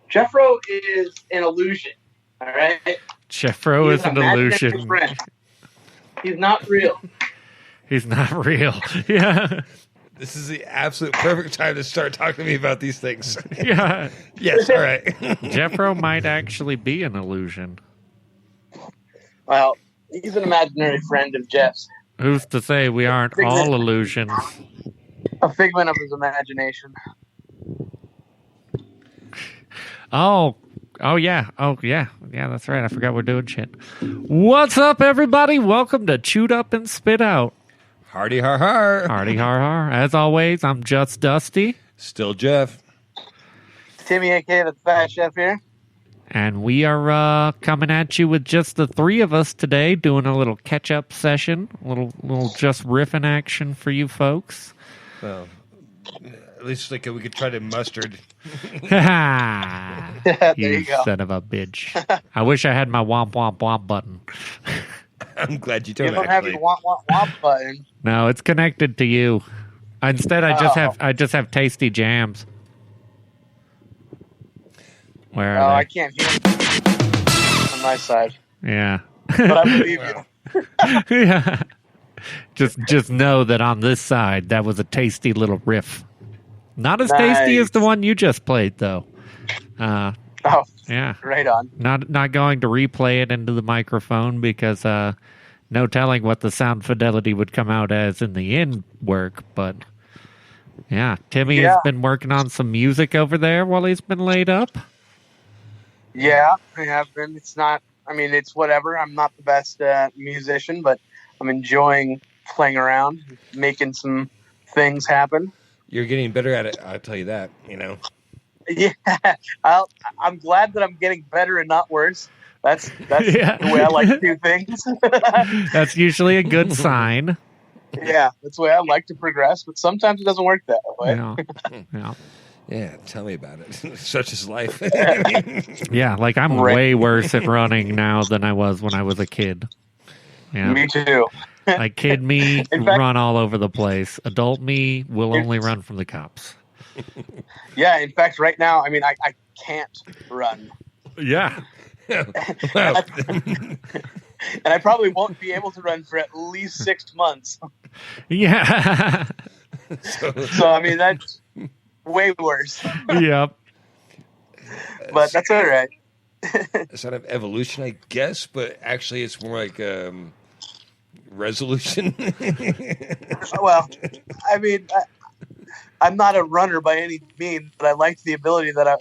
Jeffro is an illusion. All right. Jeffro is an illusion. Friend. He's not real. He's not real. Yeah. This is the absolute perfect time to start talking to me about these things. Yeah. Yes, all right. Jeffro might actually be an illusion. Well, he's an imaginary friend of Jeff's. Who's to say we aren't all illusions? A figment of his imagination. Oh, yeah. Yeah, that's right. I forgot we're doing shit. What's up, everybody? Welcome to Chewed Up and Spit Out. Hardy har har. Hardy har har. As always, I'm just Dusty. Still Jeff. Timmy, a.k.a. the Fat Chef here. And we are coming at you with just the three of us today, doing a little catch-up session, a little just riffing action for you folks. Well, at least we could try to mustard. You son of a bitch. I wish I had my womp womp womp button. I'm glad you don't. You don't have your womp womp womp button. No, it's connected to you. Instead, I just have tasty jams. Where are they? I can't hear you on my side. Yeah. But I believe you. Yeah. Just know that on this side, that was a tasty little riff. Not as tasty as the one you just played, though. Yeah. Right on. Not going to replay it into the microphone because no telling what the sound fidelity would come out as in the end work. But yeah, Timmy has been working on some music over there while he's been laid up. Yeah, I have been. It's whatever. I'm not the best musician, but I'm enjoying playing around, making some things happen. You're getting better at it, I'll tell you that, Yeah, I'm glad that I'm getting better and not worse. That's the way I like to do things. That's usually a good sign. Yeah, that's the way I like to progress, but sometimes it doesn't work that way. Yeah. Yeah, tell me about it. Such is life. Yeah, like I'm way worse at running now than I was when I was a kid. Yeah. Me too. Like kid me, run all over the place. Adult me will only run from the cops. Yeah, in fact, right now, I can't run. Yeah. And I probably won't be able to run for at least 6 months. Yeah. So that's way worse. Yep. But that's all right. It's sort of evolution, I guess, but actually it's more like resolution. Well, I'm not a runner by any means, but I liked the ability that I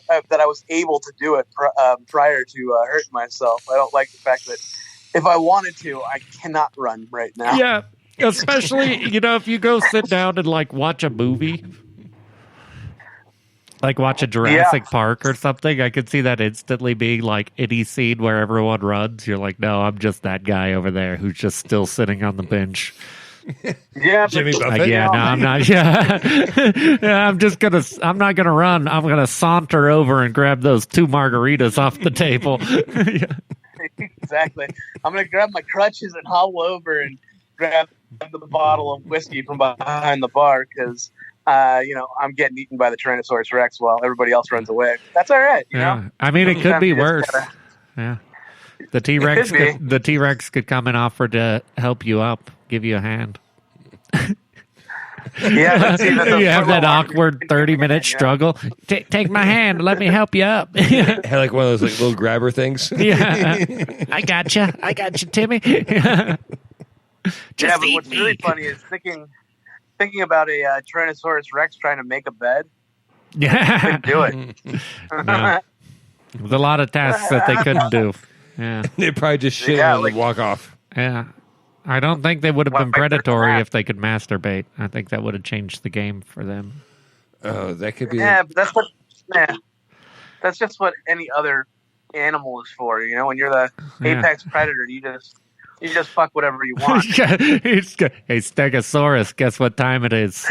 was able to do it prior to hurting myself. I don't like the fact that if I wanted to, I cannot run right now. Yeah, especially, if you go sit down and, watch a movie, watch a Jurassic Park or something, I could see that instantly being, any scene where everyone runs. You're like, no, I'm just that guy over there who's just still sitting on the bench. Yeah, Jimmy Buffett. No, I'm not. Yeah, I'm not gonna run. I'm gonna saunter over and grab those 2 margaritas off the table. Yeah. Exactly. I'm gonna grab my crutches and hobble over and grab the bottle of whiskey from behind the bar because I'm getting eaten by the Tyrannosaurus Rex while everybody else runs away. That's all right. You know. It could be worse. Yeah. The T-Rex could come and offer to help you up, give you a hand. Yeah, let's see you have that awkward 30-minute struggle. Take my hand, let me help you up. Had like one of those little grabber things. Yeah, I got you, Timmy. But what's really funny is thinking about a Tyrannosaurus Rex trying to make a bed. Yeah, couldn't do it. No. There's a lot of tasks that they couldn't do. Yeah, they probably just shit and walk off. Yeah, I don't think they would have been predatory if they could masturbate. I think that would have changed the game for them. Oh, that could be. Yeah, but that's just what any other animal is for. When you're the apex predator, you just fuck whatever you want. Hey, Stegosaurus, guess what time it is?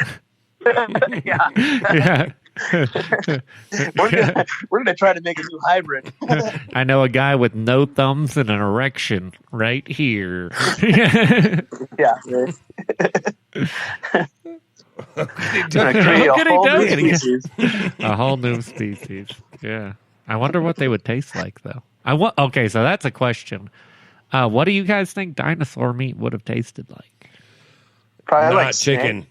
Yeah. We're gonna try to make a new hybrid. I know a guy with no thumbs and an erection right here. Yeah. A whole new species. Yeah. I wonder what they would taste like, though. Okay, so that's a question. What do you guys think dinosaur meat would have tasted like? Probably not like chicken.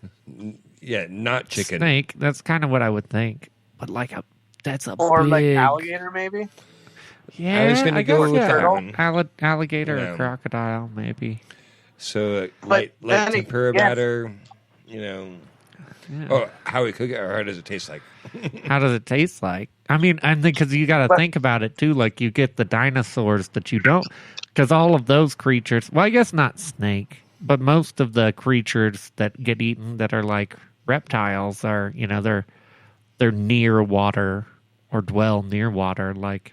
Yeah, not chicken. Snake. That's kind of what I would think. But that's a or big... like alligator, maybe. Yeah, I was going to go with that one. Alligator Yeah. or crocodile, maybe. So But light then tempura again- batter, Yeah. Oh, how we cook it, or how does it taste like? How does it taste like? I mean, I think because you got to think about it too. Like you get the dinosaurs that you don't, because all of those creatures. Well, I guess not snake, but most of the creatures that get eaten that are like reptiles are, they're near water or dwell near water. Like,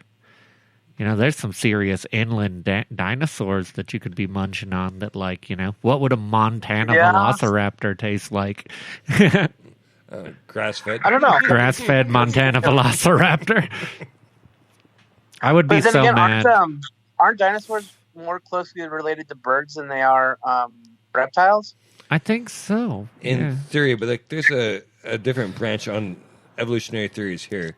there's some serious inland dinosaurs that you could be munching on. That, like, what would a Montana velociraptor taste like? Grass-fed. I don't know. Grass-fed Montana velociraptor. I would be But then so again, mad. aren't dinosaurs more closely related to birds than they are reptiles? I think so. In theory, but like, there's a different branch on evolutionary theories here.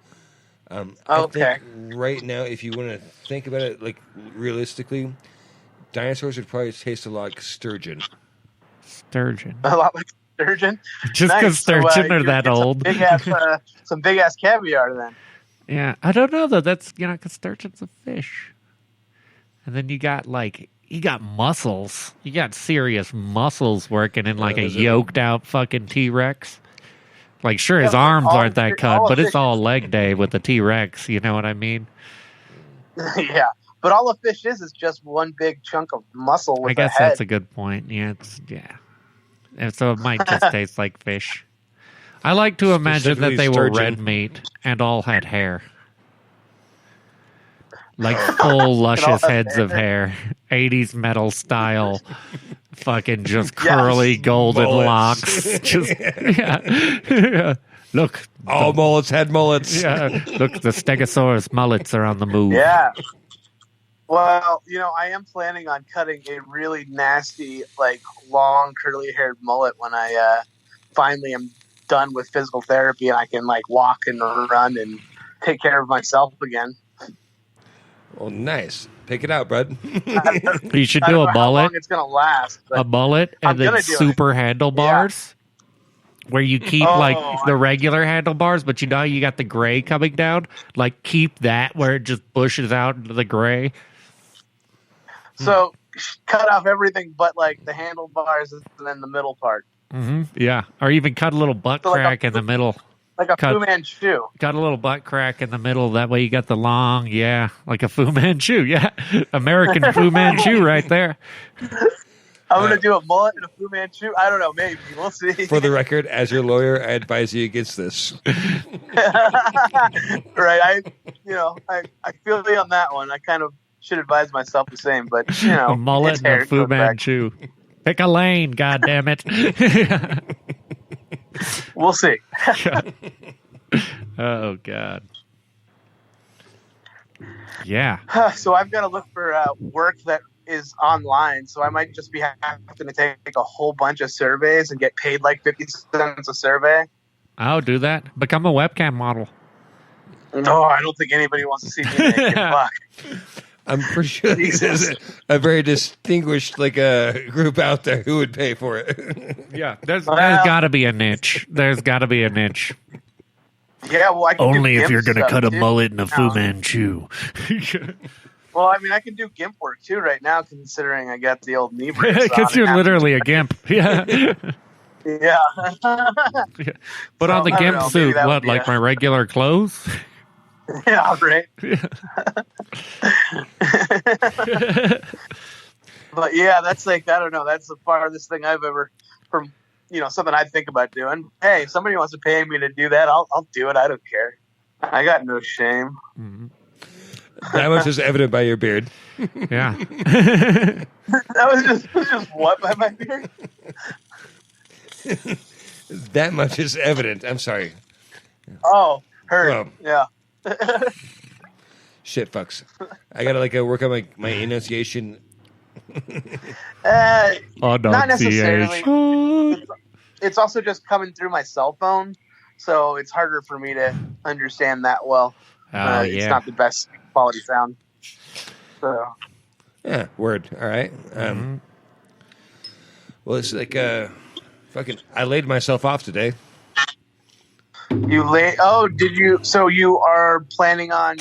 I Okay. think right now, if you want to think about it, like realistically, dinosaurs would probably taste a lot like sturgeon. Sturgeon. A lot like sturgeon. Just because sturgeon are you that get old. Some big ass caviar then. Yeah, I don't know though. That's because sturgeon's a fish, and then you got muscles. You got serious muscles working in like a yoked out fucking T-Rex. Like, sure, his arms aren't that cut, but it's all leg day with the T-Rex. You know what I mean? Yeah, but all a fish is just one big chunk of muscle with I guess a head. that's a good point. Yeah, and so it might just taste like fish. I like to imagine that they were red meat and all had hair. Like full luscious heads of hair. 80s metal style. Fucking just curly golden Mullets. locks. Just yeah. Look. All mullets had mullets. Yeah. Look, the Stegosaurus mullets are on the move. Yeah. Well, I am planning on cutting a really nasty, like long curly-haired mullet when I finally am done with physical therapy and I can like walk and run and take care of myself again. Well, nice. Pick it out, bud. You should I do don't a know how mullet. long it's gonna last. But A mullet I'm and then gonna do it. super handlebars. Where you keep like the regular handlebars, but you got the gray coming down. Like keep that where it just bushes out into the gray. So cut off everything but like the handlebars and then the middle part. Mm-hmm. Yeah, or even cut a little butt So, like, crack in the middle. Like a Fu Manchu. Cut a little butt crack in the middle. That way you got the long, like a Fu Manchu. Yeah, American Fu Manchu right there. I'm going to do a mullet and a Fu Manchu. I don't know. Maybe. We'll see. For the record, as your lawyer, I advise you against this. Right. I feel you on that one. I kind of should advise myself the same, but, A mullet it's and a hair, Fu goes back. Manchu. Pick a lane, goddammit. We'll see. Oh, God. Yeah. So I've got to look for work that is online. So I might just be having to take a whole bunch of surveys and get paid like 50 cents a survey. Oh, do that. Become a webcam model. No, I don't think anybody wants to see me make a buck. I'm pretty sure there's a very distinguished group out there who would pay for it. Yeah, there's got to be a niche. There's got to be a niche. Yeah, well, I can Only do if GIMP you're going to stuff, cut a too. mullet and a Fu No. Manchu. Well, I mean, I can do GIMP work too right now, considering I got the old knee brace on. Because you're literally a gimp. Yeah. Yeah. Put on the I don't gimp know, maybe suit. that would What, be like my regular clothes? Yeah, right. But yeah, that's like, I don't know. That's the farthest thing I've ever from, something I think about doing. Hey, if somebody wants to pay me to do that, I'll do it. I don't care. I got no shame. Mhm. That much is evident by your beard. Yeah. That was just what by my beard? That much is evident. I'm sorry. Oh, heard. Well. Yeah. Shit fucks. I gotta work on my enunciation. Not necessarily. It's also just coming through my cell phone, so it's harder for me to understand that well. It's not the best quality sound. So. Yeah, word. All right. Well, it's like fucking. I laid myself off today. You lay? Oh, did you? So you are planning on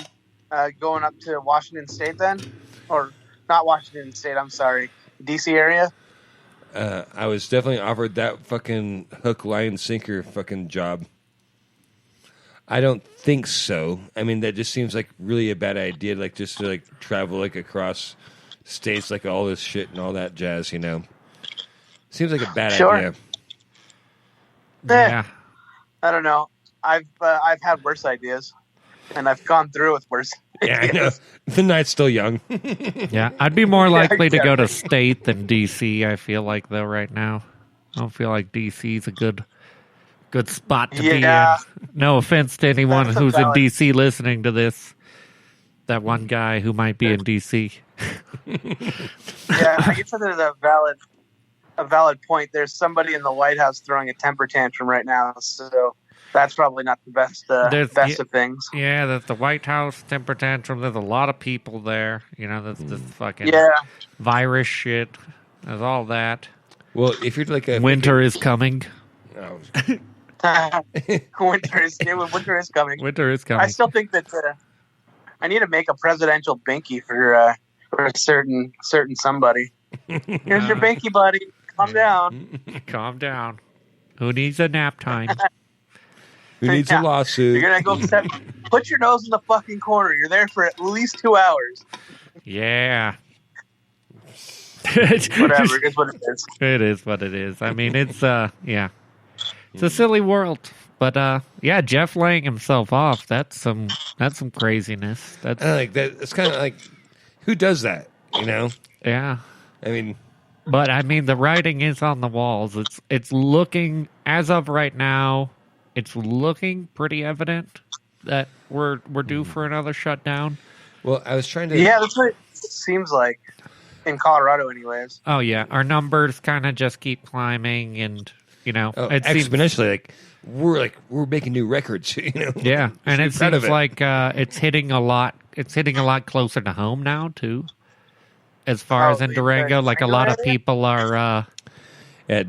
going up to Washington State then, or not Washington State? I'm sorry, DC area. I was definitely offered that fucking hook, line, sinker fucking job. I don't think so. I mean, that just seems like really a bad idea. Like just to like travel like across states, like all this shit and all that jazz. You know, seems like a bad idea. Yeah. I don't know. I've had worse ideas, and I've gone through with worse. Yeah, I know. The night's still young. Yeah, I'd be more likely to go to state than DC. I feel like though right now, I don't feel like DC's a good spot to be in. No offense to anyone who's in DC listening to this. That one guy who might be in DC. Yeah, I guess there's a valid point. There's somebody in the White House throwing a temper tantrum right now, so that's probably not the best of things. Yeah, that's the White House temper tantrum. There's a lot of people there. You know, that's this fucking virus shit. There's all that. Well, if you're like winter is coming. Oh. Winter is coming. Winter is coming. I still think that I need to make a presidential binky for a certain somebody. Here's your binky, buddy. Calm down. Calm down. Who needs a nap time? Who needs a lawsuit? You're gonna go put your nose in the fucking corner. You're there for at least 2 hours. Yeah. Whatever. It's what it is. It is what it is. I mean, it's it's a silly world. But Jeff laying himself off, that's some craziness. That's like that. It's kind of like, who does that? You know? Yeah. I mean, but I mean, the writing is on the walls. It's looking, as of right now, it's looking pretty evident that we're due for another shutdown. Well, I was trying to. Yeah, that's what it seems like in Colorado, anyways. Oh yeah, our numbers kind of just keep climbing, and you know, it exponentially. We're making new records. You know. Yeah, and it seems like it's hitting a lot. It's hitting a lot closer to home now too. As far as in Durango, like a lot of people are.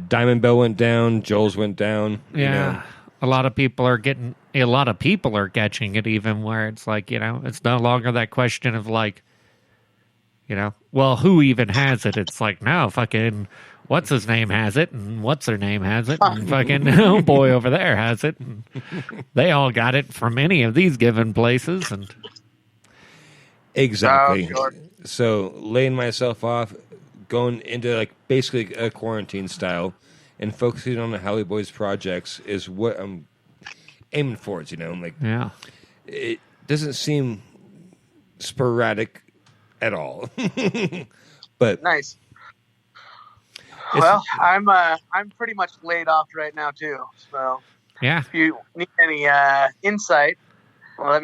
Diamond Bell went down. Joel's went down. Yeah, you know. a lot of people are getting. A lot of people are catching it, even where it's like, you know, it's no longer that question of like, you know, well, who even has it? It's like, no, fucking, what's his name has it, and what's her name has it, and fucking, oh boy over there has it. And they all got it from any of these given places, and exactly. Oh, sure. So laying myself off, going into like basically a quarantine style, and focusing on the Howley Boys projects is what I'm aiming for. You know, like it doesn't seem sporadic at all. But nice. Well, I'm pretty much laid off right now too. So if you need any insight, well,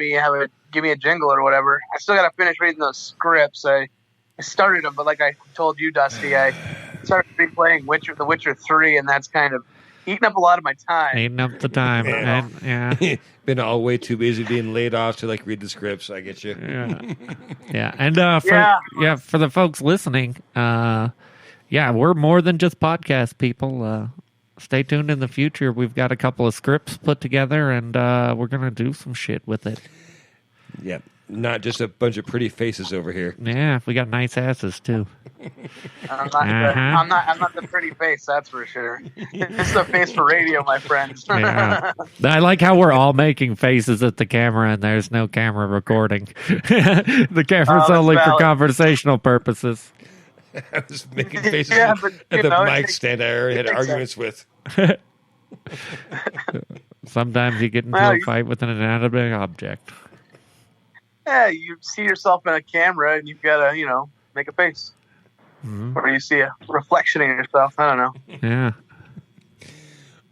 give me a jingle or whatever. I still got to finish reading those scripts. I started them, but like I told you, Dusty, I started replaying The Witcher 3, and that's kind of eating up a lot of my time. Eating up the time. Been all way too busy being laid off to like read the scripts. I get you. Yeah. And for the folks listening, we're more than just podcast people. Stay tuned in the future. We've got a couple of scripts put together, and we're gonna do some shit with it. Yep. Not just a bunch of pretty faces over here. Yeah, we got nice asses too. I'm not the pretty face, that's for sure. It's the face for radio, my friends. Yeah. I like how we're all making faces at the camera, and there's no camera recording. The camera's only for conversational purposes. I was making faces at the mic stand I already had arguments with. Sometimes you get into a fight with an inanimate object. Yeah, you see yourself in a camera and you've got to, make a face. Mm-hmm. Or you see a reflection in yourself. I don't know. Yeah.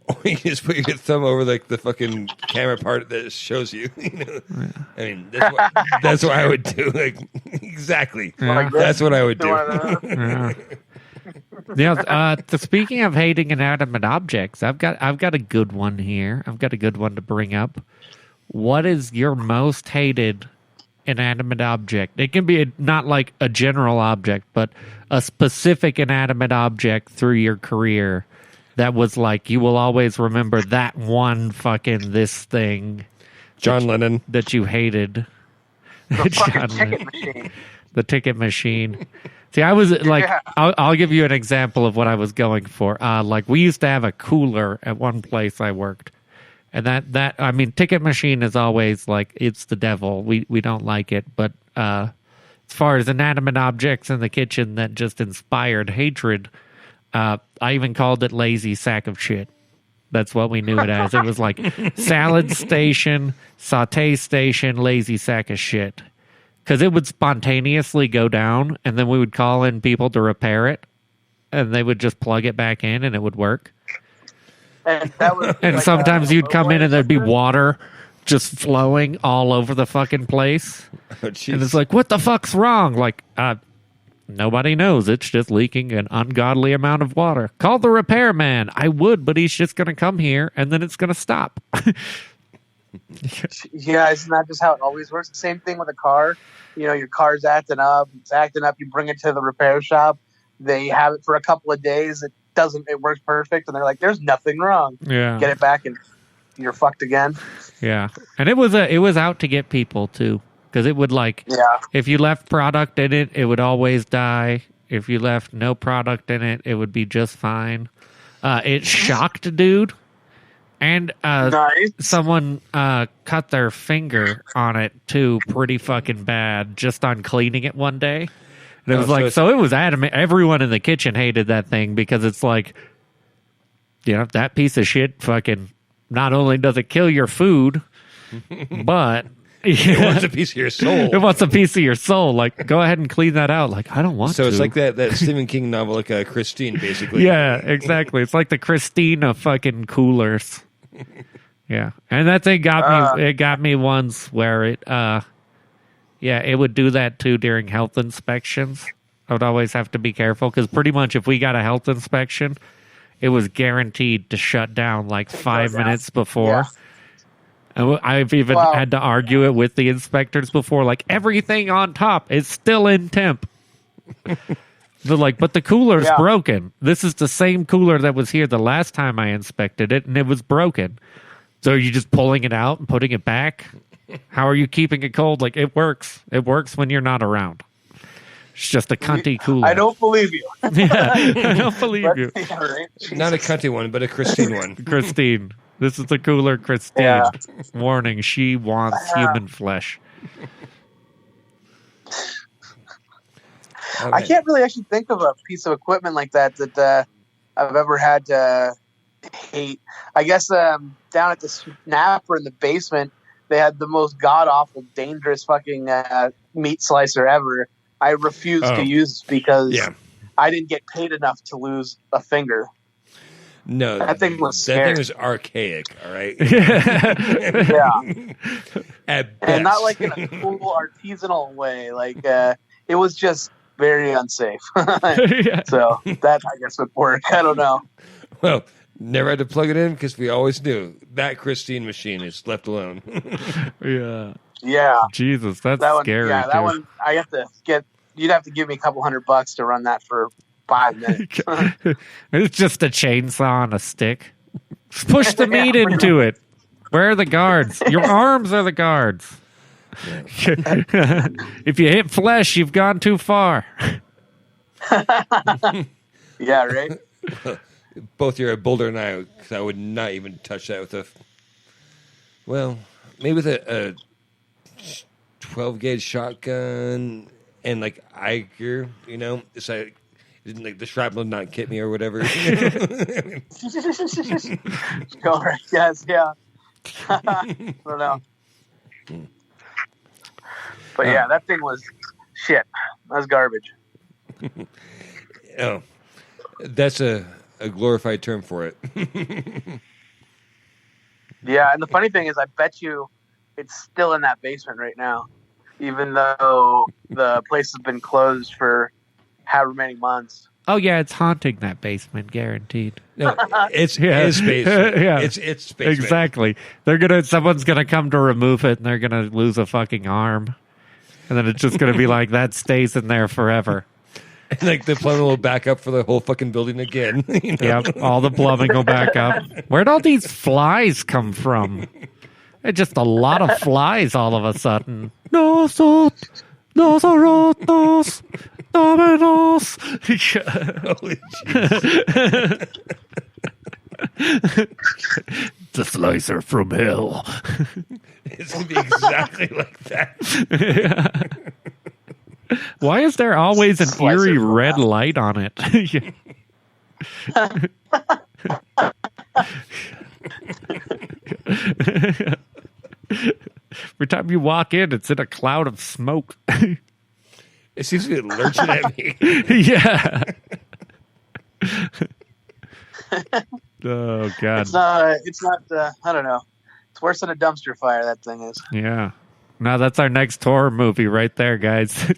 Or you just put your thumb over like the fucking camera part that shows you. Yeah. I mean, that's what I would do. Like, exactly. Yeah. That's what I would do. Speaking of hating inanimate objects, I've got a good one here. I've got a good one to bring up. what is your most hated inanimate object? It can be not like a general object, but a specific inanimate object through your career that was like, you will always remember that one fucking this thing. John Lennon. That you hated. The fucking ticket machine. The ticket machine. See, I was like, yeah. I'll give you an example of what I was going for. Like, we used to have a cooler at one place I worked. And that I mean, ticket machine is always like, it's the devil. We don't like it. But as far as inanimate objects in the kitchen that just inspired hatred, I even called it lazy sack of shit. That's what we knew it as. It was like salad station, saute station, lazy sack of shit. Because it would spontaneously go down, and then we would call in people to repair it, and they would just plug it back in, and it would work. And that was and like sometimes you'd come in, and there'd be water just flowing all over the fucking place. Oh, and it's like, what the fuck's wrong? Like, nobody knows. It's just leaking an ungodly amount of water. Call the repairman. I would, but he's just going to come here, and then it's going to stop. Yeah, isn't that just how it always works? Same thing with a car. You know, your car's acting up. It's acting up. You bring it to the repair shop. They have it for a couple of days. It works perfect. And they're like, there's nothing wrong. Yeah. Get it back and you're fucked again. Yeah. And it was out to get people too. Because it would if you left product in it, it would always die. If you left no product in it, it would be just fine. It shocked a dude. And nice. Someone cut their finger on it too, pretty fucking bad, just on cleaning it one day. And it was so it was adamant. Everyone in the kitchen hated that thing because it's like, you know, that piece of shit fucking, not only does it kill your food, but it wants a piece of your soul. It wants a piece of your soul. Like, go ahead and clean that out. Like, I don't want to. So it's like that Stephen King novel, like Christine, basically. Yeah, exactly. It's like the Christine of fucking coolers. Yeah, and that thing got me. It got me once where it would do that too during health inspections. I would always have to be careful because pretty much if we got a health inspection, it was guaranteed to shut down like 5 minutes before. Yeah. And I've even had to argue it with the inspectors before, like everything on top is still in temp. They're like, but the cooler's broken. This is the same cooler that was here the last time I inspected it, and it was broken. So are you just pulling it out and putting it back? How are you keeping it cold? Like, it works. It works when you're not around. It's just a cunty cooler. I don't believe you. Yeah, I don't believe you. Not a cunty one, but a Christine one. Christine. This is the cooler Christine. Yeah. Warning, she wants human flesh. Okay. I can't really actually think of a piece of equipment like that I've ever had to hate. I guess down at the Snapper in the basement, they had the most god-awful, dangerous fucking meat slicer ever. I refused to use because I didn't get paid enough to lose a finger. No, that thing was scary. That thing was archaic, all right? Yeah. At best. And not like in a cool artisanal way. Like, it was just very unsafe. So that, I guess, would work. I don't know. Well, never had to plug it in because we always knew that Christine machine is left alone. Yeah. Jesus, that's that one, scary. Yeah, that one, you'd have to give me a couple $100 to run that for 5 minutes. It's just a chainsaw on a stick. Push the meat into it. Where are the guards? Your arms are the guards. If you hit flesh, you've gone too far. Yeah, right? Both you're a boulder and I would not even touch that with maybe with a 12-gauge shotgun and like Eicher, you know, it's like the shrapnel did not hit me or whatever. All right, yes, yeah. I don't know. But yeah, that thing was shit. That was garbage. Oh, that's a glorified term for it. Yeah, and the funny thing is, I bet you it's still in that basement right now, even though the place has been closed for however many months. Oh yeah, it's haunting that basement, guaranteed. No, it's his basement. Yeah. It's basement. Exactly. Someone's gonna come to remove it, and they're gonna lose a fucking arm, and then it's just gonna be like that stays in there forever. And like the plumbing will back up for the whole fucking building again. You know? Yep, all the plumbing will back up. Where'd all these flies come from? It's just a lot of flies all of a sudden. Nosotros, dominos. Holy Jesus. The slicer from hell. It's going to be exactly like that. Why is there always an Slicer eerie from red hell. light on it? Every time you walk in, it's in a cloud of smoke. It seems to be lurching at me. Yeah. Oh God. It's not. I don't know. It's worse than a dumpster fire. That thing is. Yeah. Now that's our next horror movie right there, guys.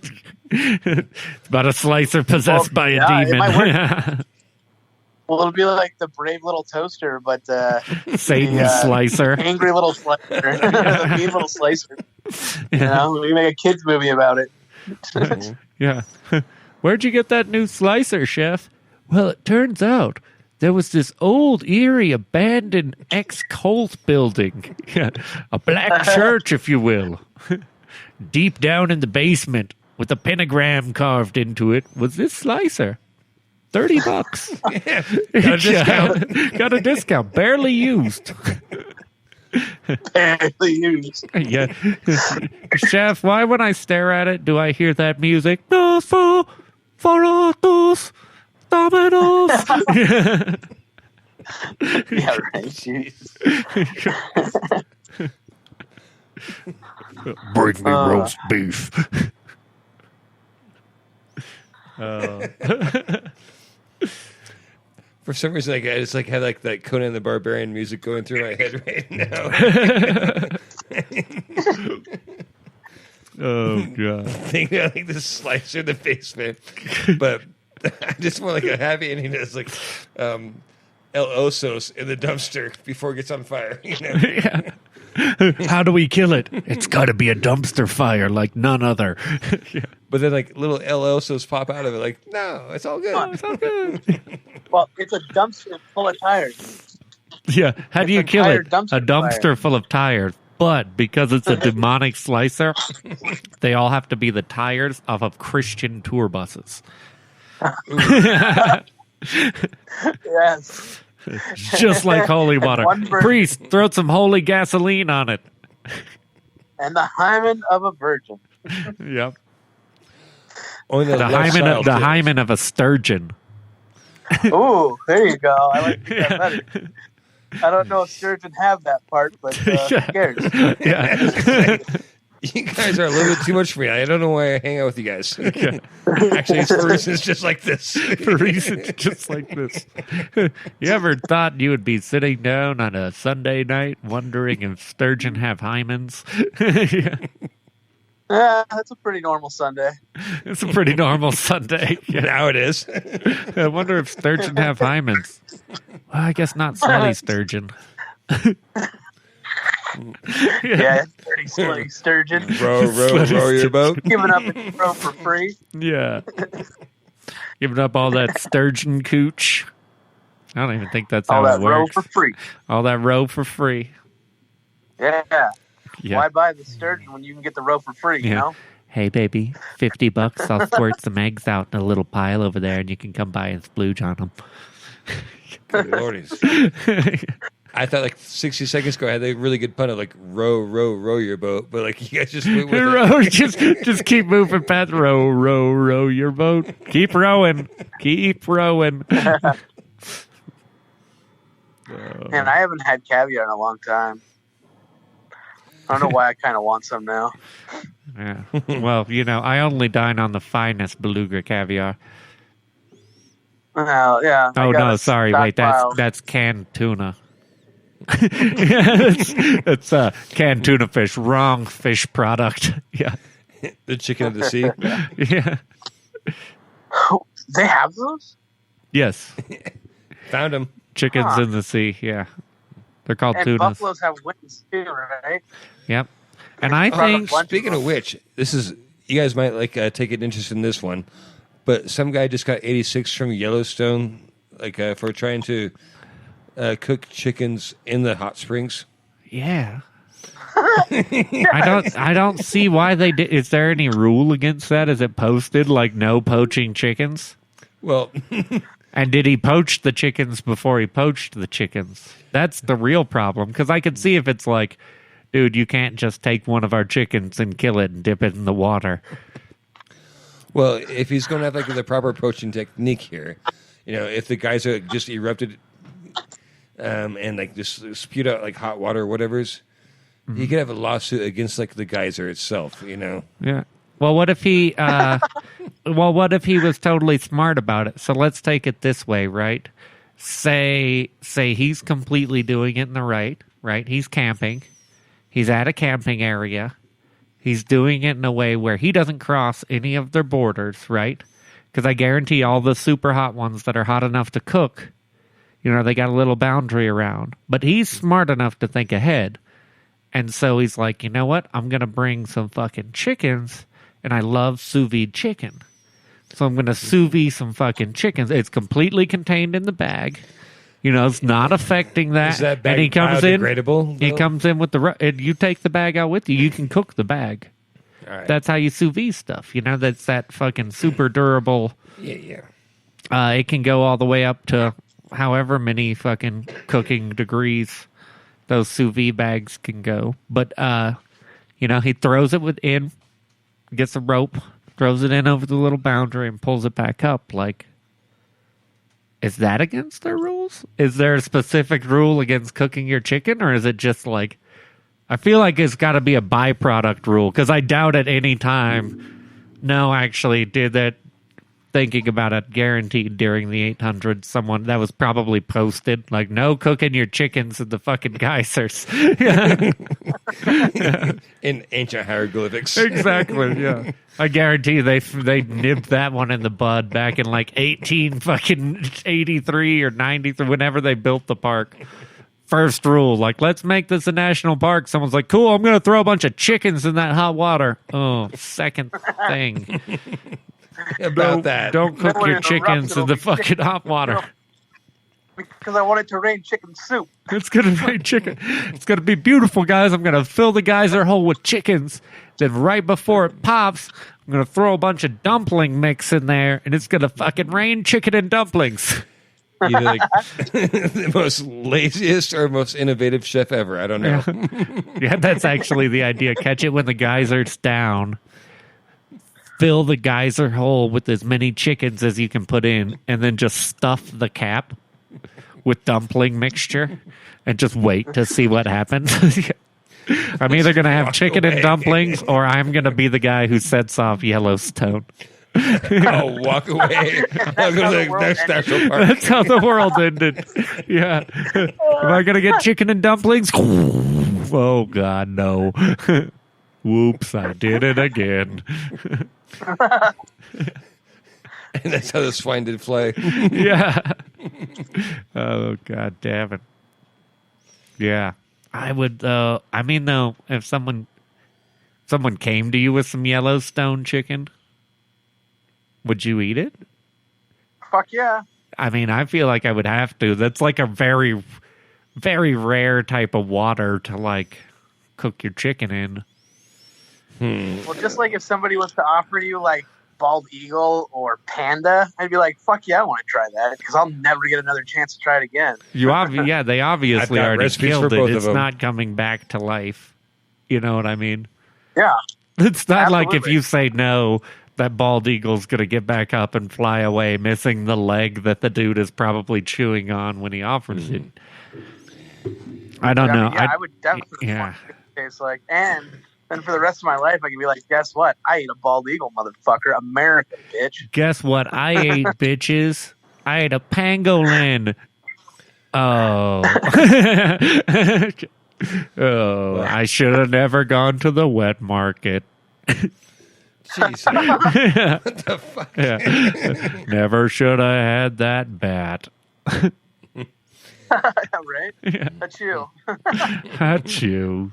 It's about a slicer possessed by a yeah, it might demon. Well, it'll be like the brave little toaster, but Satan's slicer. angry little slicer, the mean little slicer. You know, we make a kids movie about it. Yeah. Where'd you get that new slicer, Chef? Well, it turns out there was this old, eerie, abandoned ex-cult building. Yeah. A black church, if you will. Deep down in the basement, with a pentagram carved into it, was this slicer. $30. Yeah. Got a discount. Yeah. Got a discount. Barely used. Barely used. Yeah. Chef, why when I stare at it do I hear that music? Nosotros, dominos. Yeah, right. Jeez. Bring me roast beef. For some reason, like, I just like have like that Conan the Barbarian music going through my head right now. Oh God! Think of like this slicer in the basement, but I just want like a happy ending that's like El Osos in the dumpster before it gets on fire. You know? Yeah. How do we kill it? It's got to be a dumpster fire like none other. Yeah. But then like little El Osos pop out of it, like no, it's all good. It's all good. Well, it's a dumpster full of tires. Yeah. How do you It's a kill tire it? dumpster A dumpster fire. full of tires. But because it's a demonic slicer, they all have to be the tires of Christian tour buses. Yes. Just like holy water. One virgin. Priest, throw some holy gasoline on it. And the hymen of a virgin. Yep. Only The hymen of a sturgeon. Ooh, there you go. I like that better. I don't know if sturgeon have that part, but who cares? Yeah. You guys are a little bit too much for me. I don't know why I hang out with you guys. Actually, it's for reasons just like this. For reasons just like this. You ever thought you would be sitting down on a Sunday night wondering if sturgeon have hymens? Yeah. Yeah, that's a pretty normal Sunday. It's a pretty normal Sunday. Yeah. Now it is. I wonder if sturgeon have hymens. Well, I guess not smelly sturgeon. Yeah, it's pretty smelly sturgeon. row your boat. Giving up its row for free. Yeah. Giving up all that sturgeon cooch. I don't even think that's All how that it row works. for free. All that row for free. Yeah. Yeah. Why buy the sturgeon when you can get the row for free, you Yeah. know? Hey, baby, $50. I'll squirt some eggs out in a little pile over there, and you can come by and splooge on them. Good lordies. I thought like 60 seconds ago I had a really good pun of like row your boat, but like you guys just went with it. Row, just keep moving past row your boat. Keep rowing. Man, I haven't had caviar in a long time. I don't know why I kind of want some now. Yeah. Well, I only dine on the finest beluga caviar. Well, yeah. Oh no, sorry, wait, that's canned tuna. It's canned tuna fish. Wrong fish product. Yeah. The chicken of the sea. Yeah. They have those? Yes. Found him. Chickens in the sea, yeah. They're called And tunas. buffaloes have wings too, right? Yep. And I think... Speaking of which, this is... You guys might take an interest in this one, but some guy just got 86 from Yellowstone, for trying to cook chickens in the hot springs. Yeah. I don't see why they did. Is there any rule against that? Is it posted like no poaching chickens? Well, and did he poach the chickens before he poached the chickens? That's the real problem. Because I could see if it's like, dude, you can't just take one of our chickens and kill it and dip it in the water. Well, if he's going to have the proper poaching technique here, if the guys are just erupted and just spewed out hot water or whatever's, he could have a lawsuit against the geyser itself. Yeah. Well, what if he? What if he was totally smart about it? So let's take it this way, right? Say he's completely doing it in the right. He's camping. He's at a camping area. He's doing it in a way where he doesn't cross any of their borders, right? Because I guarantee all the super hot ones that are hot enough to cook, they got a little boundary around. But he's smart enough to think ahead. And so he's like, you know what? I'm going to bring some fucking chickens, and I love sous vide chicken. So I'm going to sous vide some fucking chickens. It's completely contained in the bag. It's not affecting that. Is that bag and he comes in. Biodegradable? He comes in with and you take the bag out with you. You can cook the bag. All right. That's how you sous vide stuff. That's that fucking super durable. Yeah. It can go all the way up to however many fucking cooking degrees those sous vide bags can go. But, he throws it within, gets a rope, throws it in over the little boundary and pulls it back up. Is that against their rules? Is there a specific rule against cooking your chicken? Or is it just I feel like it's got to be a byproduct rule, because I doubt at any time, no, actually, did that. Thinking about it, guaranteed during the 800s, someone that was probably posted, no cooking your chickens in the fucking geysers. In ancient hieroglyphics. Exactly, yeah. I guarantee they nipped that one in the bud back in 1883 or 93, whenever they built the park. First rule, let's make this a national park. Someone's like, cool, I'm going to throw a bunch of chickens in that hot water. Oh, second thing. Don't cook your chickens in the fucking hot water. Because I want it to rain chicken soup. It's going to rain chicken. It's going to be beautiful, guys. I'm going to fill the geyser hole with chickens. Then right before it pops, I'm going to throw a bunch of dumpling mix in there, and it's going to fucking rain chicken and dumplings. Either the most laziest or most innovative chef ever. I don't know. Yeah, that's actually the idea. Catch it when the geyser's down. Fill the geyser hole with as many chickens as you can put in, and then just stuff the cap with dumpling mixture and just wait to see what happens. I'm either going to have chicken and dumplings, or I'm going to be the guy who sets off Yellowstone. I'll walk away. I'll go to the next national park. That's how the world ended. Yeah. Am I going to get chicken and dumplings? Oh, God, no. Whoops, I did it again. And that's how the swine did fly. Yeah. Oh, God damn it. Yeah. I would, if someone came to you with some Yellowstone chicken, would you eat it? Fuck yeah. I feel like I would have to. That's a very, very rare type of water to, cook your chicken in. Well, just if somebody was to offer you bald eagle or panda, I'd be like, fuck yeah, I want to try that, because I'll never get another chance to try it again. They obviously already killed it. It's not not coming back to life. You know what I mean? Yeah. It's not Absolutely. like if you say no, that bald eagle's going to get back up and fly away, missing the leg that the dude is probably chewing on when he offers it. I don't know. I would definitely want it to taste like. And then for the rest of my life, I could be like, guess what? I ate a bald eagle, motherfucker. America, bitch. Guess what? I ate, bitches. I ate a pangolin. Oh. Oh, I should have never gone to the wet market. Jeez. What the fuck? Yeah. Never should have had that bat. Right? Yeah. Achoo. Achoo.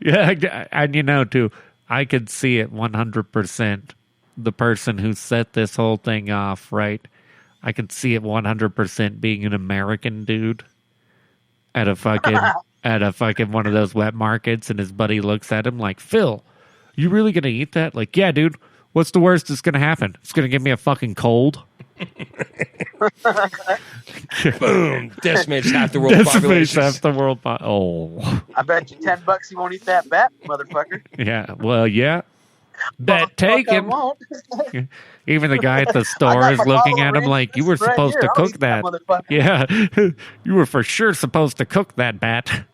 Yeah, and too, I could see it 100%. The person who set this whole thing off, right? I could see it 100% being an American dude at a fucking one of those wet markets, and his buddy looks at him like, Phil, you really gonna eat that? Like, yeah, dude. What's the worst that's gonna happen? It's gonna give me a fucking cold. Boom! Decimates half the world Decimates population. half the world. Oh. I bet you $10 you won't eat that bat, motherfucker. Yeah. Well, yeah. Bet Motherfucker, I taken. won't. Even the guy at the I store got is my looking bottle at him of like, you were Ranch right supposed here. to I'll cook eat that. motherfucker. Yeah. You were for sure supposed to cook that bat.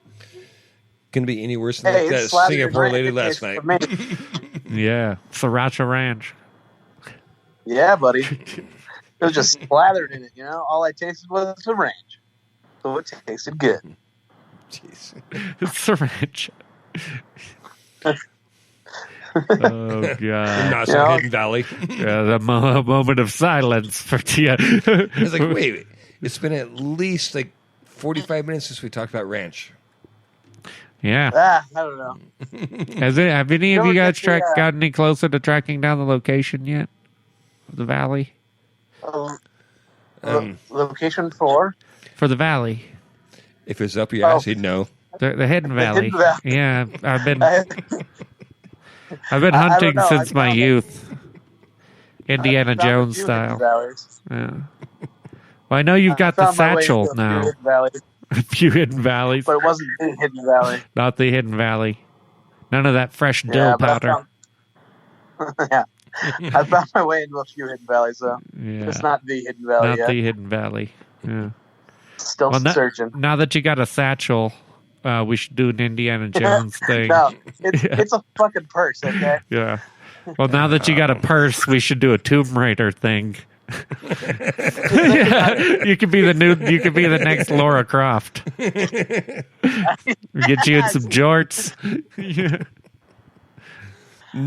Couldn't be any worse than Hey, that it's slathered Singapore in lady ranch last taste night. for me. Yeah. Sriracha ranch. Yeah, buddy. It was just slathered in it, All I tasted was the ranch. So it tasted good. Jeez. Sriracha. Oh, God. Not so Hidden Valley. Yeah, the moment of silence for Tia. It's like, wait. It's been at least 45 minutes since we talked about ranch. Yeah. I don't know. Have any of Don't you guys get the, gotten any closer to tracking down the location yet? Of the valley? Location for? For the valley. If it's up your ass, he'd know. The Hidden Valley. Hidden Valley. Yeah, I've been I don't hunting know. since my youth. Indiana I found a Jones few style. Hidden valleys. Yeah. Well, I know you've got the found my way satchel into a few now. Hidden valleys, A few hidden valleys. but it wasn't the Hidden Valley. Not the Hidden Valley. None of that fresh dill Yeah, but powder. yeah. I found my way into a few Hidden Valleys, though. Yeah. It's not the Hidden Valley Not yet. the Hidden Valley. Yeah. Still Well, searching. Now that you got a satchel, we should do an Indiana Jones thing. No, it's a fucking purse, okay? Yeah. Well, now that you got a purse, we should do a Tomb Raider thing. Yeah, you could be the next Laura Croft. Get you in some jorts. Yeah.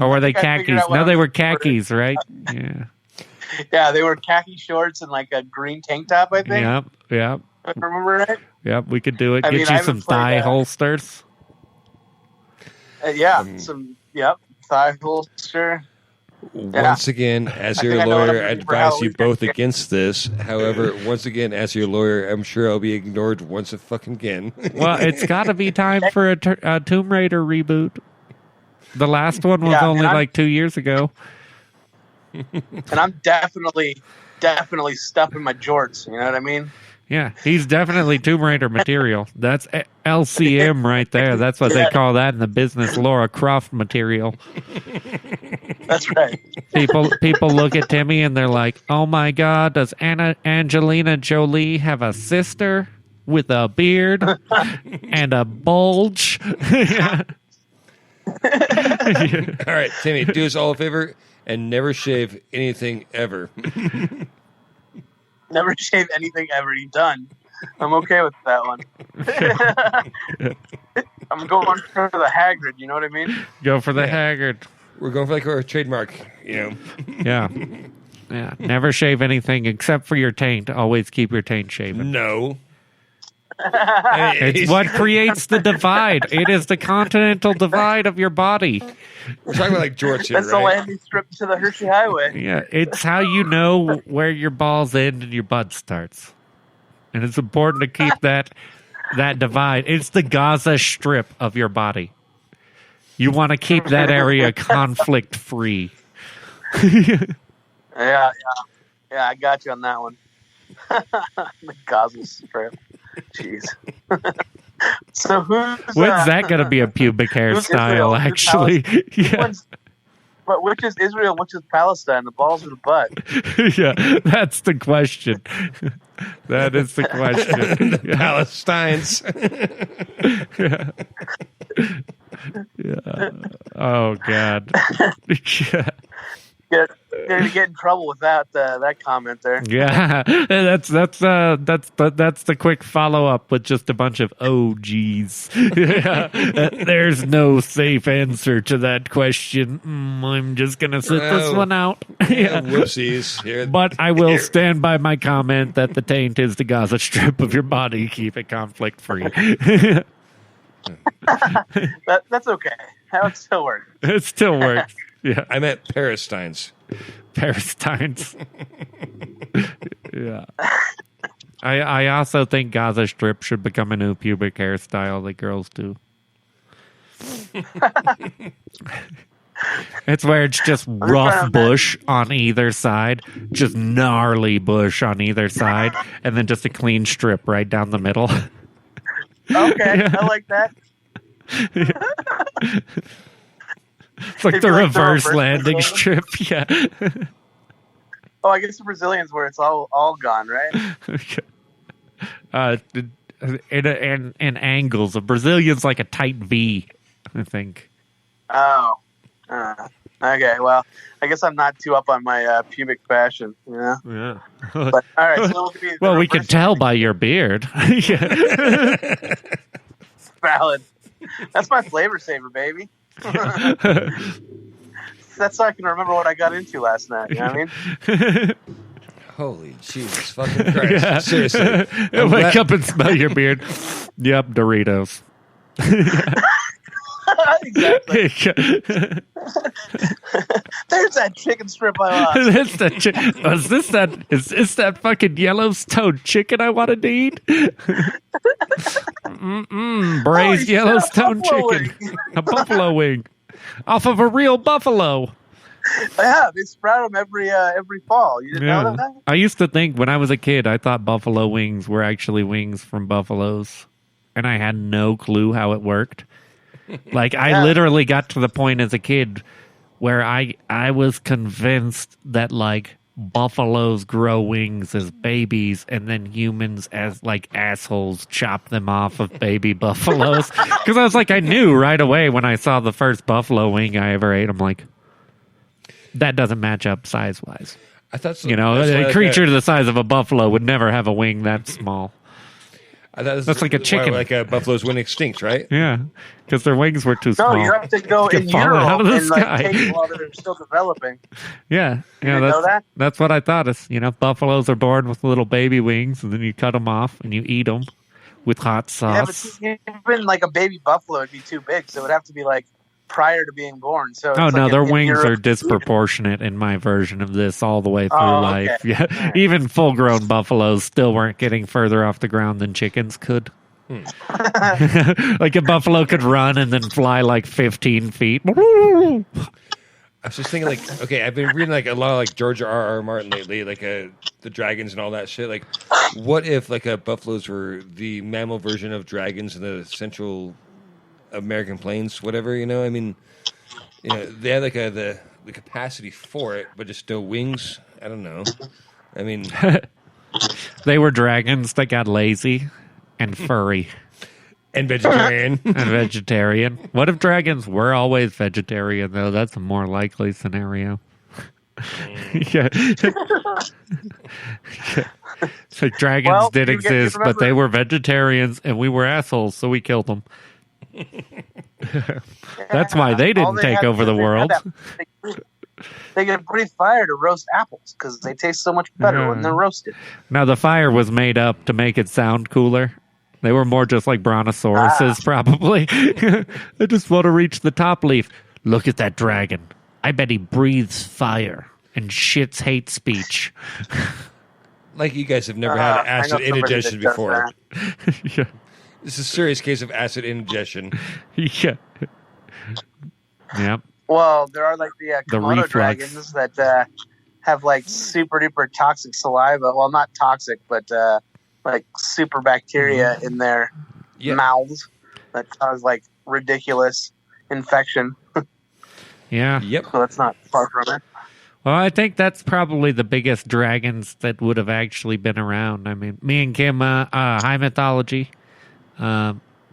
Or were they I figured khakis? out what No, they I'm were looking for. khakis, right? Yeah. Yeah, they were khaki shorts and like a green tank top, I think. Yep. If I remember right. Yep. We could do it. I Get mean, you I some haven't played thigh that. holsters. Thigh holster. Once again, as I your think I know what lawyer, I'm I doing for advise you Halloween. both against this. However, once again, as your lawyer, I'm sure I'll be ignored once a fucking again. Well, it's got to be time for a Tomb Raider reboot. The last one was Yeah, only and like 2 years ago. And I'm definitely stuffing my jorts. You know what I mean? Yeah, he's definitely Tomb Raider material. That's LCM right there. That's what they Yeah. call that in the business. Laura Croft material. That's right. People look at Timmy and they're like, "Oh my God, does Angelina Jolie have a sister with a beard and a bulge?" All right, Timmy, do us all a favor and never shave anything ever. Never shave anything ever. You done? I'm okay with that one. I'm going for the Hagrid. You know what I mean? Go for the Yeah. Haggard. We're going for our trademark, Yeah. Yeah. Never shave anything except for your taint. Always keep your taint shaven. No. It's what creates the divide. It is the continental divide of your body. We're talking about like George here, That's the right? landing strip to the Hershey Highway. Yeah, it's how you know where your balls end and your butt starts. And it's important to keep that divide. It's the Gaza Strip of your body. You want to keep that area conflict free. Yeah, I got you on that one. The Gaza Strip. Jeez. So who's When's that going to be a pubic hairstyle, Israel? actually? Yeah. But which is Israel? Which is Palestine? The balls or the butt? Yeah, that's the question. That is the question. Yeah. Palestines. Yeah. Oh, God. Yeah. You're gonna get in trouble with that comment there. Yeah, that's the quick follow up with just a bunch of oh geez. There's no safe answer to that question. I'm just gonna sit this one out. Yeah. Whoopsies. Here. But I will stand by my comment that the taint is the Gaza Strip of your body. Keep it conflict free. That's okay. That would still work. It still works. Yeah, I meant Parastines. Parastines. Yeah. I also think Gaza Strip should become a new pubic hairstyle that girls do. It's where it's just rough bush on either side, just gnarly bush on either side, and then just a clean strip right down the middle. Okay, yeah. I like that. Yeah. It's like the reverse landing strip, yeah. Oh, I guess the Brazilians where it's all gone, right? In angles. A Brazilian's like a tight V, I think. Oh. Okay, well, I guess I'm not too up on my pubic fashion, you know? Yeah. But, all right, so well, we can tell by your beard. Valid. That's my flavor saver, baby. That's so I can remember what I got into last night. You know what I mean? Holy Jesus fucking Christ. Yeah. Seriously. Wake up and smell your beard. Yep, Doritos. Exactly. There's that chicken strip I lost. Is this that fucking Yellowstone chicken I wanted to eat? Braised Yellowstone chicken. A buffalo wing. Off of a real buffalo. Yeah, they sprout them every fall. You didn't know that? I used to think when I was a kid, I thought buffalo wings were actually wings from buffaloes. And I had no clue how it worked. Like, I literally got to the point as a kid where I was convinced that, like, buffaloes grow wings as babies and then humans as, like, assholes chop them off of baby buffaloes. Because I was like, I knew right away when I saw the first buffalo wing I ever ate. I'm like, that doesn't match up size-wise. I thought so. You know, a creature the size of a buffalo would never have a wing that small. That's like a chicken. Like a buffaloes went extinct, right? Yeah, because their wings were too small. No, you have to go in utero and like, take them while they're still developing. Yeah, know that? That's what I thought. Is buffaloes are born with little baby wings, and then you cut them off and you eat them with hot sauce. Yeah, but even like a baby buffalo would be too big, so it would have to be like prior to being born. So their wings are disproportionate in my version of this all the way through life. Okay. Yeah, right. Even full-grown buffaloes still weren't getting further off the ground than chickens could. Like a buffalo could run and then fly like 15 feet. I was just thinking, like, okay, I've been reading like a lot of like George R.R. Martin lately, like the dragons and all that shit. Like, what if like buffaloes were the mammal version of dragons in the Central American plains, whatever, you know? I mean, they had like the capacity for it, but just no wings. I don't know. I mean, they were dragons that got lazy and furry. And vegetarian. What if dragons were always vegetarian, though? That's a more likely scenario. Yeah. So dragons did exist, but they were vegetarians, and we were assholes, so we killed them. That's why they didn't take over the world. They get breathe fire to roast apples because they taste so much better when they're roasted. Now, the fire was made up to make it sound cooler. They were more just like brontosauruses, probably. I just want to reach the top leaf. Look at that dragon. I bet he breathes fire and shits hate speech. Like you guys have never had acid indigestion before. Yeah. This is a serious case of acid indigestion. Yeah. Yep. Well, there are like the Komodo dragons that have like super duper toxic saliva. Well, not toxic, but like super bacteria in their mouths that cause like ridiculous infection. Yeah. Yep. So that's not far from it. Well, I think that's probably the biggest dragons that would have actually been around. I mean, me and Kim, high mythology.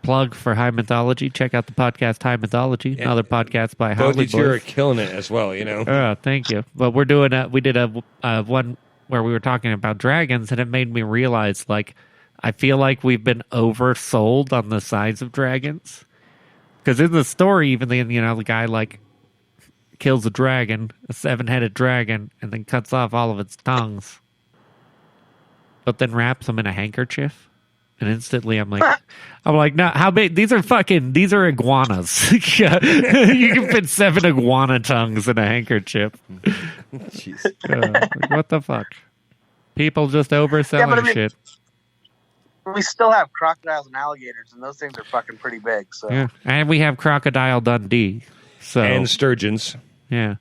plug for High Mythology. Check out the podcast High Mythology, another podcast by Both Howley of you are Boys. killing it as well, you know. Oh, thank you. But we did a one where we were talking about dragons, and it made me realize, like, I feel like we've been oversold on the size of dragons. Because in the story, even the guy, like, kills a dragon, a 7-headed dragon, and then cuts off all of its tongues. But then wraps them in a handkerchief. And instantly I'm like, no, how big? These are iguanas. You can fit 7 iguana tongues in a handkerchief. Jeez. Like, what the fuck? People just overselling shit. We still have crocodiles and alligators, and those things are fucking pretty big. So Yeah, and we have Crocodile Dundee. So And sturgeons. yeah,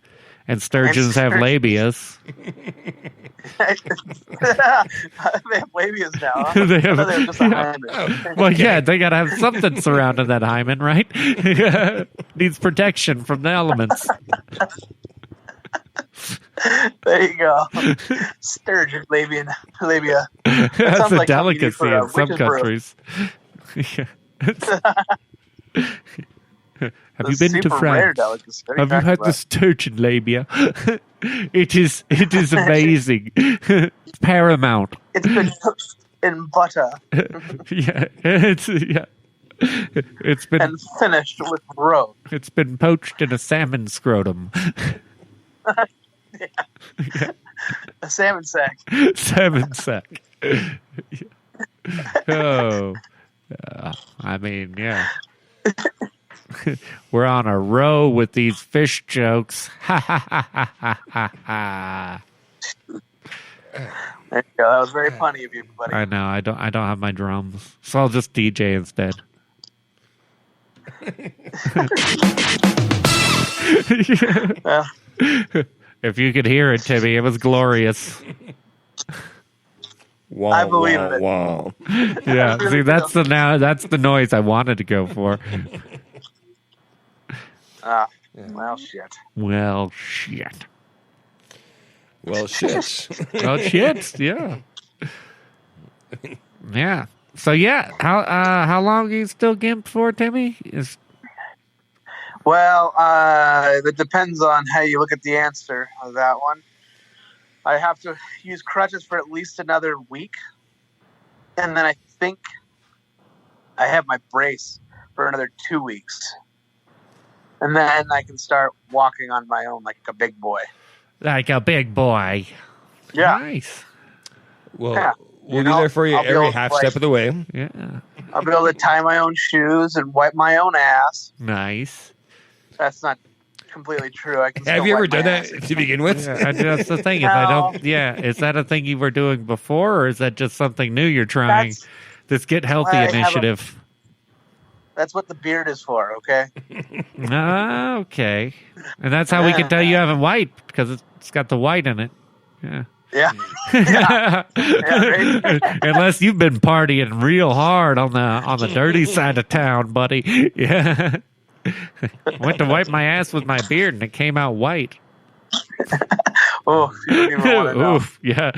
and sturgeons have labias. they have labias now. Huh? They have- They're just a hymen. Well, yeah, they gotta have something surrounding that hymen, right? Needs protection from the elements. There you go. Sturgeon labia. That's sounds a like something you do delicacy for a in some witch's brew. countries. Have you been to Super rare France? delicacy. What are Have you talking had the about? sturgeon labia? It is amazing. It's paramount. It's been cooked in butter Yeah, it's been and finished with roe. it's been poached in a salmon scrotum. A salmon sack. Salmon sack. Oh, I mean, yeah. We're on a row with these fish jokes. Ha ha ha ha ha ha ha. There you go. That was very funny of you, buddy. I know. I don't have my drums, so I'll just DJ instead. Well, If you could hear it, Timmy, it was glorious. Wah, I believe wah, it. wah. Yeah, really see, that's the noise I wanted to go for. well, shit. Well, shit. Well, shit. Oh, shit. Yeah. Yeah. So yeah, how long are you still gimped for, Timmy? Well, that depends on how you look at the answer of that one. I have to use crutches for at least another week. And then I think I have my brace for another 2 weeks. And then I can start walking on my own like a big boy. Like a big boy. Yeah. Nice. Well, Yeah. we'll You be know, there for you I'll be every able to, half like- step of the way. Yeah. I'll be able to tie my own shoes and wipe my own ass. Nice. That's not completely true. I can Have still you ever wipe my done that ass. to begin with? Yeah, that's the thing. If I don't, yeah, is that a thing you were doing before, or is that just something new you're trying? That's, This Get Healthy I have a- initiative. that's what the beard is for, okay? Ah, okay. And that's how we can tell you haven't wiped, because it's got the white in it. Yeah. Yeah. Yeah, right. Unless you've been partying real hard on the dirty side of town, buddy. Yeah. Went to wipe my ass with my beard and it came out white. Oh, you don't even want to know. Oof, yeah.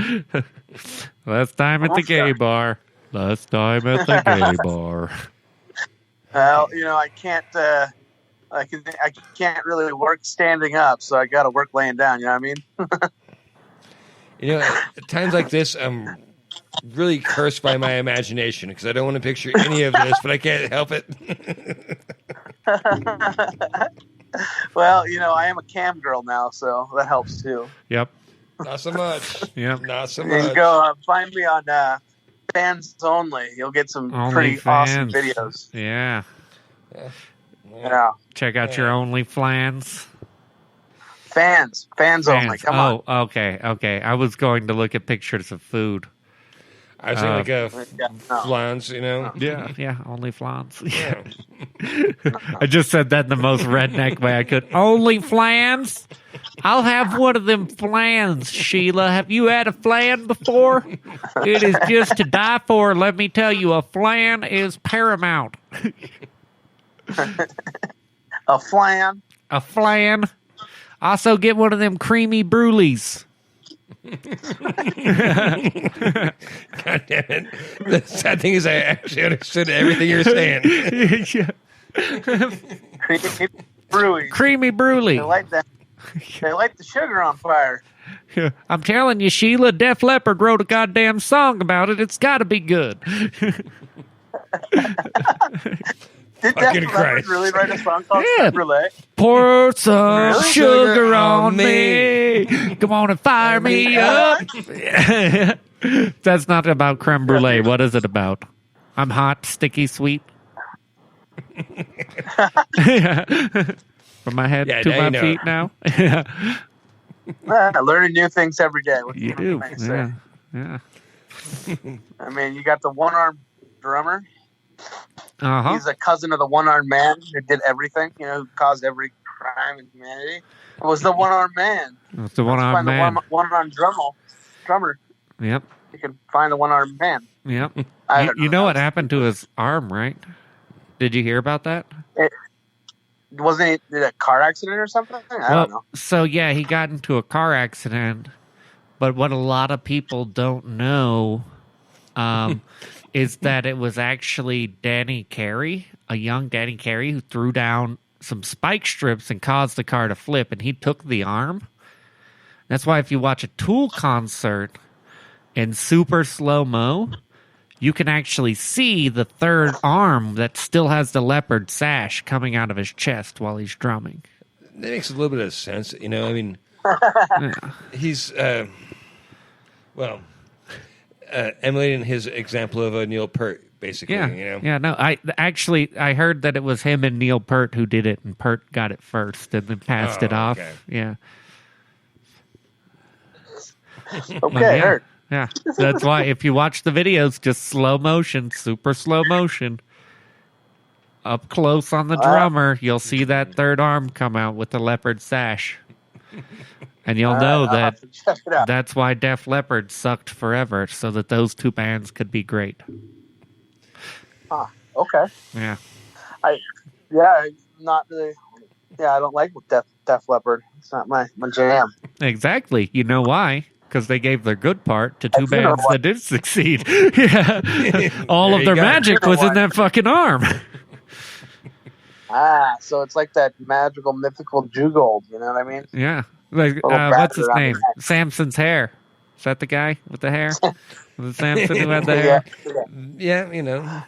Last time at the gay bar. Last time at the gay bar. Well, I can't. I can't really work standing up, so I got to work laying down. You know what I mean? At times like this, I'm really cursed by my imagination because I don't want to picture any of this, but I can't help it. Well, I am a cam girl now, so that helps too. Yep. Not so much. Yep. Not so You can much. go find me on Fans Only. You'll get some pretty awesome OnlyFans. videos. Yeah. Yeah, Check out your OnlyFans. fans only. Come on. Oh, okay. I was going to look at pictures of food. I was thinking like Yeah, no. flans, Yeah, OnlyFans. Yeah. I just said that in the most redneck way I could. OnlyFans? I'll have one of them flans, Sheila. Have you had a flan before? It is just to die for. Let me tell you, a flan is paramount. A flan. A flan. Also get one of them creamy brulees. God damn it. The sad thing is I actually understood everything you're saying. Creamy Brulee. They light that. They light the sugar on fire. I'm telling you, Sheila, Def Leppard wrote a goddamn song about it. It's got to be good. Did Def Leppard really write a song called Creme Brulee? Pour some sugar on me. Come on and fire me up. That's not about creme brulee. What is it about? I'm hot, sticky, sweet. From my head to my feet now. Learning new things every day. You do. Yeah. I mean, you got the one-armed drummer. Uh-huh. He's a cousin of the one-armed man who did everything, who caused every crime in humanity. It was the one-armed man. It's the one-armed man. The one-armed drummer. Yep. You can find the one-armed man. Yep. You know what happened to his arm, right? Did you hear about that? Wasn't it a car accident or something? I don't know. So, yeah, he got into a car accident. But what a lot of people don't know is that it was actually Danny Carey, a young Danny Carey, who threw down some spike strips and caused the car to flip, and he took the arm. That's why if you watch a Tool concert in super slow-mo, you can actually see the third arm that still has the leopard sash coming out of his chest while he's drumming. That makes a little bit of sense. I mean, he's, emulating his example of a Neil Peart, basically. Yeah, no, I heard that it was him and Neil Peart who did it, and Peart got it first and then passed it off. Okay. Yeah. Okay, heard. Yeah, that's why if you watch the videos, just slow motion, super slow motion, up close on the drummer, you'll see that third arm come out with the leopard sash. And you'll know that that's why Def Leppard sucked forever, so that those two bands could be great. Okay. Yeah. I don't like Def Leppard. It's not my jam. Exactly. You know why? Because they gave their good part to two bands that did succeed. Yeah. All of their magic was in that fucking arm. So it's like that magical, mythical Jugold, you know what I mean? Yeah. Like, what's his name? Samson's hair. Is that the guy with the hair? Was it Samson who had the hair? Yeah, Yeah.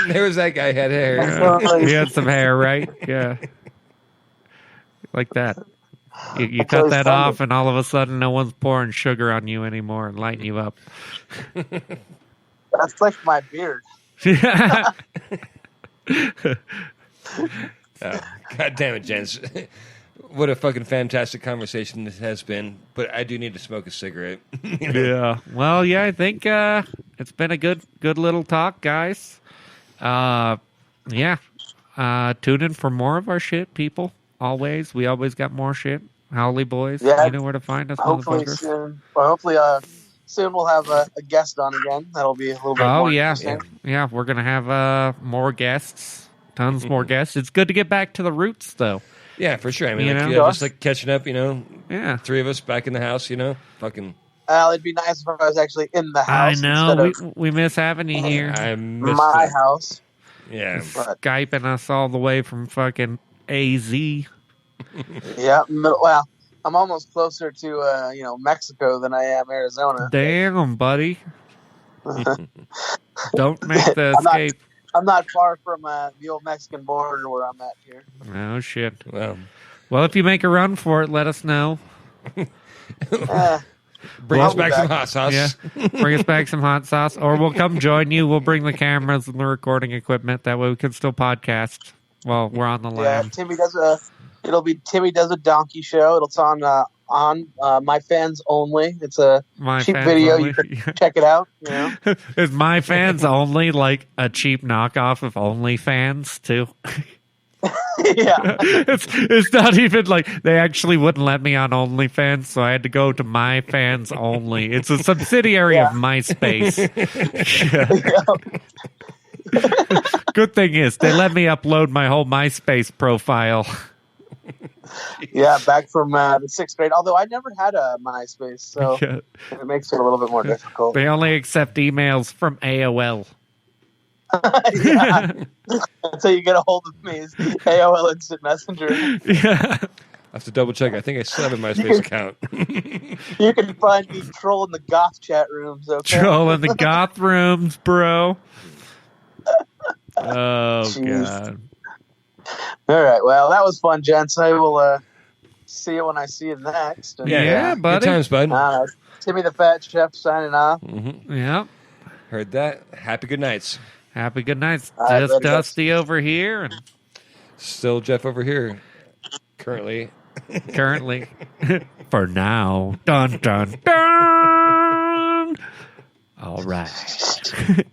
There was that guy who had hair. He had some hair, right? Yeah. Like that. You cut that off, and all of a sudden, no one's pouring sugar on you anymore and lighting you up. That's like my beard. God damn it, gents. What a fucking fantastic conversation this has been. But I do need to smoke a cigarette. Yeah. Well, yeah, I think it's been a good little talk, guys. Yeah. Tune in for more of our shit, people. Always. We always got more shit. Howley Boys. Yeah. You know where to find us, Hopefully soon. Well, hopefully soon we'll have a guest on again. That'll be a little bit more interesting. Yeah, we're going to have more guests. Tons more guests. It's good to get back to the roots, though. Yeah, for sure. I mean, just like catching up, Yeah. Three of us back in the house, fucking. It'd be nice if I was actually in the house. I know. We miss having you here. I miss my house. Yeah. Skyping us all the way from fucking AZ. Yeah. Well, I'm almost closer to, Mexico than I am Arizona. Damn, buddy. Don't make the escape. I'm not far from the old Mexican border where I'm at here. Oh, shit. Well, if you make a run for it, let us know. Bring us back some hot sauce. Yeah. Bring us back some hot sauce. Or we'll come join you. We'll bring the cameras and the recording equipment. That way we can still podcast while we're on the land. Yeah, Timmy does a donkey show. It's on My Fans Only. It's a cheap video. Only. You can check it out. Is My Fans Only like a cheap knockoff of OnlyFans too? Yeah. It's not even like they actually wouldn't let me on OnlyFans, so I had to go to My Fans Only. It's a subsidiary of MySpace. Good thing is they let me upload my whole MySpace profile. Yeah, back from the 6th grade. Although I never had a MySpace, so Yeah. it makes it a little bit more difficult. They only accept emails from AOL. Yeah, that's how you get a hold of me. Is AOL Instant Messenger. Yeah. I have to double check. I think I still have a MySpace account. You can find me trolling the goth chat rooms. Okay, Trolling the goth rooms, bro. Oh, Jeez. God. All right. Well, that was fun, gents. I will see you when I see you next. And, Yeah, Good buddy. times, bud. Timmy the Fat Chef signing off. Yeah. Heard that. Happy good nights. Happy good night. All right, Just later, guys. Dusty over here. And Still Jeff over here. Currently. for now. Dun, dun, dun. All right.